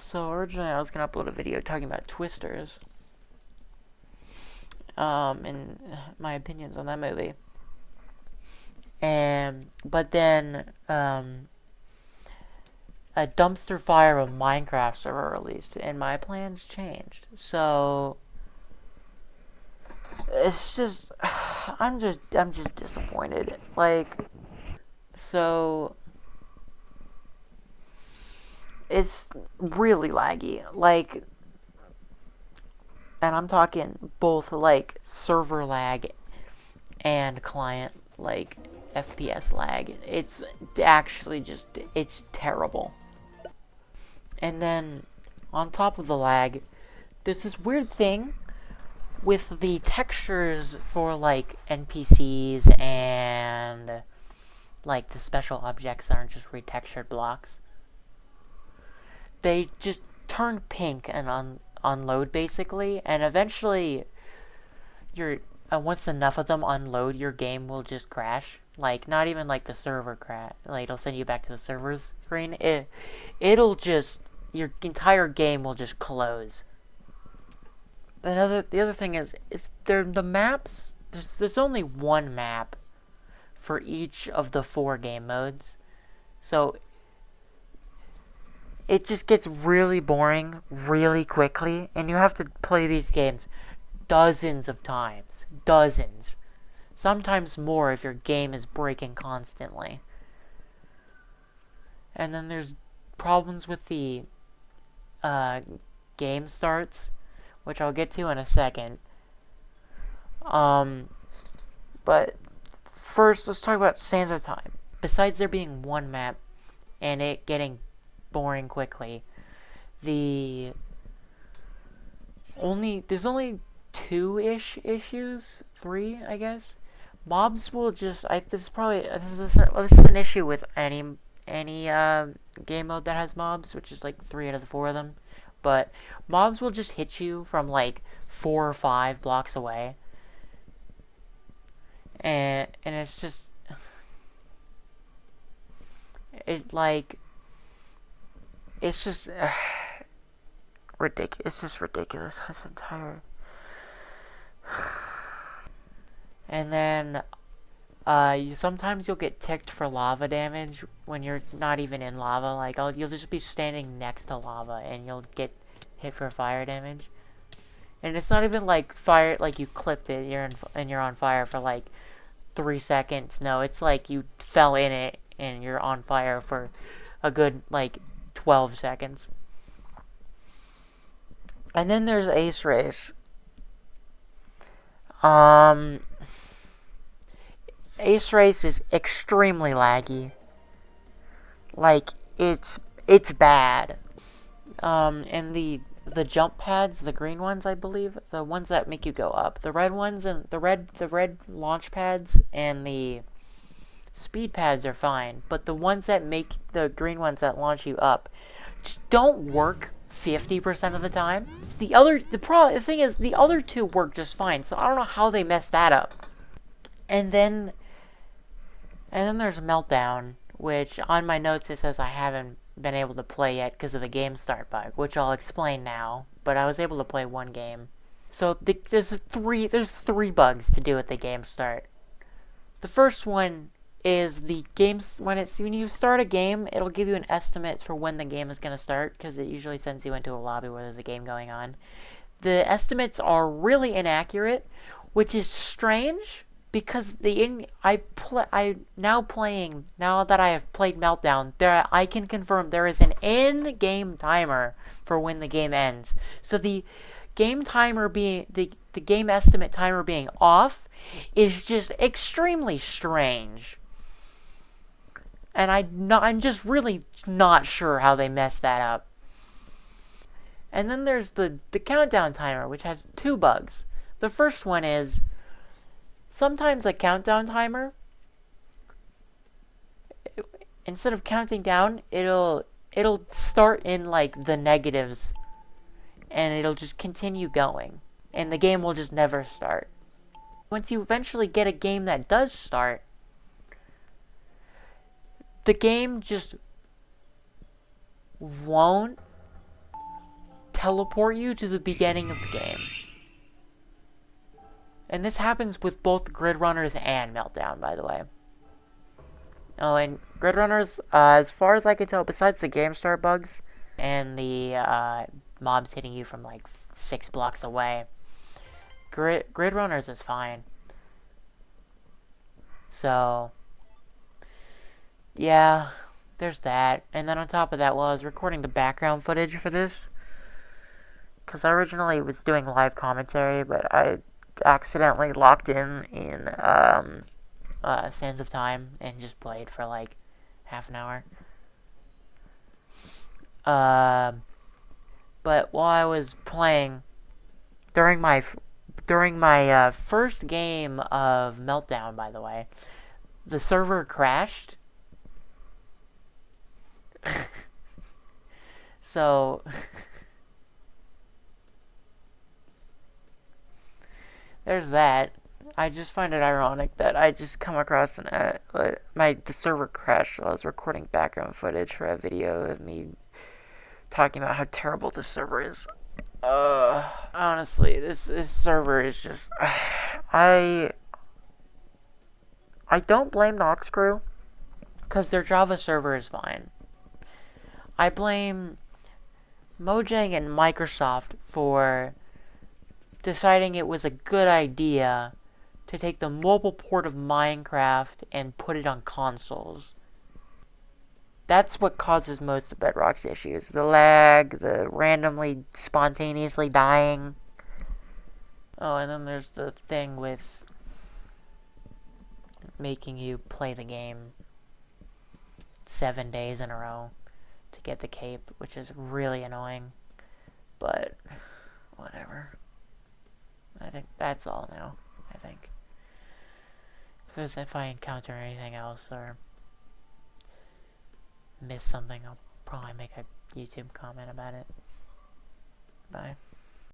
So originally I was gonna upload a video talking about Twisters, and my opinions on that movie. But then a dumpster fire of Minecraft server released, and my plans changed. So it's just, I'm just disappointed. So it's really laggy. And I'm talking both server lag and client FPS lag. It's actually it's terrible. And then on top of the lag, there's this weird thing with the textures for NPCs and the special objects that aren't just retextured blocks. They just turn pink and unload basically, and eventually your once enough of them unload, your game will just crash. Not even the server crash. It'll send you back to the server's screen. It'll just your entire game will just close. The other thing is there the maps. There's only one map for each of the 4 game modes, so it just gets really boring really quickly, and you have to play these games dozens of times. Dozens. Sometimes more if your game is breaking constantly. And then there's problems with the game starts, which I'll get to in a second. But first, let's talk about Sands of Time. Besides there being one map and it getting boring quickly, there's only 2-ish issues, 3, I guess. Mobs will just this is an issue with any game mode that has mobs, which is 3 out of the 4 of them. But mobs will just hit you from 4 or 5 blocks away, and it's just it's just ridiculous. It's just ridiculous. This entire. And then sometimes you'll get ticked for lava damage when you're not even in lava. You'll just be standing next to lava and you'll get hit for fire damage. And it's not even fire, you clipped it, you're on fire for 3 seconds. No, it's you fell in it and you're on fire for a good 12 seconds. And then there's Ace Race. Ace Race is extremely laggy. It's bad. And the jump pads, the green ones, I believe, the ones that make you go up, the red ones and the red launch pads and the speed pads are fine, but the ones that make the green ones that launch you up just don't work 50% of the time. The thing is the other 2 work just fine, so I don't know how they messed that up. And then there's Meltdown, which on my notes it says I haven't been able to play yet because of the game start bug, which I'll explain now, but I was able to play 1 game. So there's 3 bugs to do with the game start. The first one is the games when you start a game, it'll give you an estimate for when the game is going to start, because it usually sends you into a lobby where there's a game going on. The estimates are really inaccurate, which is strange because now that I have played Meltdown, I can confirm there is an in-game timer for when the game ends. So the game timer being the game estimate timer being off is just extremely strange. And I'm just really not sure how they messed that up. And then there's the countdown timer, which has 2 bugs. The first one is sometimes the countdown timer, instead of counting down, it'll start in the negatives, and it'll just continue going, and the game will just never start. Once you eventually get a game that does start, the game just won't teleport you to the beginning of the game. And this happens with both Grid Runners and Meltdown, by the way. Oh, and Grid Runners, as far as I can tell, besides the game start bugs and the mobs hitting you from like 6 blocks away, Grid Runners is fine. So, yeah, there's that. And then on top of that, while I was recording the background footage for this, because I originally was doing live commentary, but I accidentally locked in Sands of Time and just played for like half an hour. But while I was playing, during my first game of Meltdown, by the way, the server crashed. So there's that. I just find it ironic that I just come across the server crashed while I was recording background footage for a video of me talking about how terrible this server is. Honestly, this server is just I don't blame Nox Crew because their Java server is fine. I blame Mojang and Microsoft for deciding it was a good idea to take the mobile port of Minecraft and put it on consoles. That's what causes most of Bedrock's issues. The lag, the randomly, spontaneously dying. Oh, and then there's the thing with making you play the game 7 days in a row to get the cape, which is really annoying. But, whatever. I think that's all now, I think. If I encounter anything else or miss something, I'll probably make a YouTube comment about it. Bye.